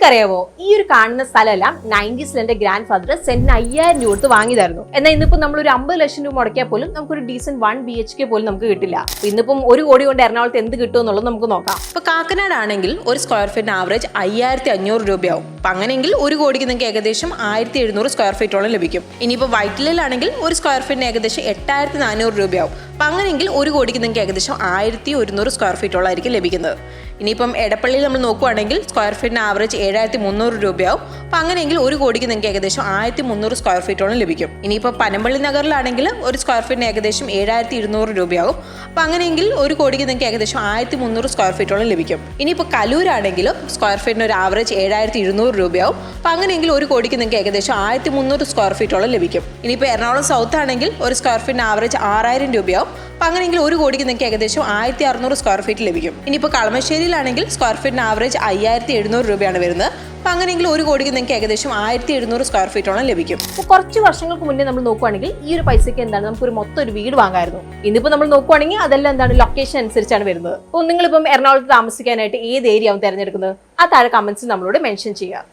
നിങ്ങൾക്കറിയാമോ ഈ ഒരു കാണുന്ന സ്ഥലമെല്ലാം 90s എന്റെ ഗ്രാൻഡ് ഫാദർ സെന്റിന് 5000 രൂപ കൊടുത്ത് വാങ്ങിയതായിരുന്നു. എന്നാൽ ഇന്നിപ്പോ നമ്മൾ ഒരു 50 ലക്ഷം രൂപ മുടക്കിയാൽ പോലും നമുക്കൊരു ഡീസന്റ് 1 BHK പോലും നമുക്ക് കിട്ടില്ല. ഇന്നിപ്പം 1 കോടി കൊണ്ട് എറണാകുളത്ത് എന്ത് കിട്ടും എന്നുള്ളത് നമുക്ക് നോക്കാം. ഇപ്പൊ കാക്കനാട് ആണെങ്കിൽ ഒരു സ്ക്വയർ ഫീറ്റിന് ആവറേജ് 5500 രൂപയാവും. അപ്പൊ അങ്ങനെയെങ്കിൽ ഒരു കോടിക്ക് നിങ്ങൾക്ക് ഏകദേശം 1700 സ്ക്വയർ ഫീറ്റോളം ലഭിക്കും. ഇനിയിപ്പോൾ വൈറ്റിലാണെങ്കിൽ ഒരു സ്ക്വയർ ഫീറ്റിന് ഏകദേശം 8400 രൂപയാവും. അപ്പൊ അങ്ങനെയെങ്കിൽ ഒരു കോടിക്ക് നിങ്ങൾക്ക് ഏകദേശം 1100 സ്ക്വയർ ഫീറ്റോളം ആയിരിക്കും ലഭിക്കുന്നത്. ഇനിയിപ്പം എടപ്പള്ളിയിൽ നമ്മൾ നോക്കുവാണെങ്കിൽ സ്ക്വയർ ഫീറ്റിന് ആവറേജ് 7300 രൂപയാവും. അപ്പം അങ്ങനെയെങ്കിൽ ഒരു കോടിക്ക് നിങ്ങൾക്ക് ഏകദേശം 1300 സ്ക്വയർ ഫീറ്റോളം ലഭിക്കും. ഇനിയിപ്പോൾ പനമ്പള്ളി നഗറിലാണെങ്കിൽ ഒരു സ്ക്വയർ ഫീറ്റിന് ഏകദേശം 7200 രൂപയാവും. അപ്പം അങ്ങനെയെങ്കിൽ ഒരു കോടിക്ക് നിങ്ങൾക്ക് ഏകദേശം 1300 സ്ക്വയർ ഫീറ്റോളം ലഭിക്കും. ഇനിയിപ്പോൾ കലൂരാണെങ്കിലും സ്ക്വയർ ഫീറ്റിന് ഒരു ആവറേജ് 7200 രൂപയാവും. അപ്പം അങ്ങനെയെങ്കിൽ ഒരു കോടിക്ക് നിങ്ങൾക്ക് ഏകദേശം 1300 സ്ക്വയർ ഫീറ്റോളം ലഭിക്കും. ഇനിയിപ്പോൾ എറണാകുളം സൗത്ത് ആണെങ്കിൽ ഒരു സ്ക്വയർ ഫീറ്റിന് ആവറേജ് 6000 രൂപയാവും. അപ്പം അങ്ങനെയെങ്കിൽ ഒരു കോടിക്ക് നിങ്ങൾക്ക് ഏകദേശം 1600 സ്ക്വയർ ഫീറ്റ് ലഭിക്കും. ഇനിയിപ്പോൾ കളമശ്ശേരിയിലാണെങ്കിൽ സ്ക്വയർ ഫീറ്റിന് ആവറേജ് 5700 രൂപയാണ് വരുന്നത്. അപ്പം അങ്ങനെയെങ്കിൽ ഒരു കോടിക്ക് നിങ്ങൾക്ക് ഏകദേശം 1700 സ്ക്വയർ ഫീറ്റോളം ലഭിക്കും. അപ്പോൾ കുറച്ച് വർഷങ്ങൾക്ക് മുന്നേ നമ്മൾ നോക്കുവാണെങ്കിൽ ഈ ഒരു പൈസയ്ക്ക് എന്താണ് നമുക്കൊരു മൊത്തം ഒരു വീട് വാങ്ങായിരുന്നു. ഇന്നിപ്പോൾ നമ്മൾ നോക്കുവാണെങ്കിൽ അതെല്ലാം എന്താണ് ലൊക്കേഷൻ അനുസരിച്ചാണ് വരുന്നത്. അപ്പോൾ നിങ്ങളിപ്പം എറണാകുളത്ത് താമസിക്കാനായിട്ട് ഏത് ഏരിയ ആവും തിരഞ്ഞെടുക്കുന്നത്? ആ താഴെ കമന്റ്സിൽ നമ്മളോട് മെൻഷൻ ചെയ്യുക.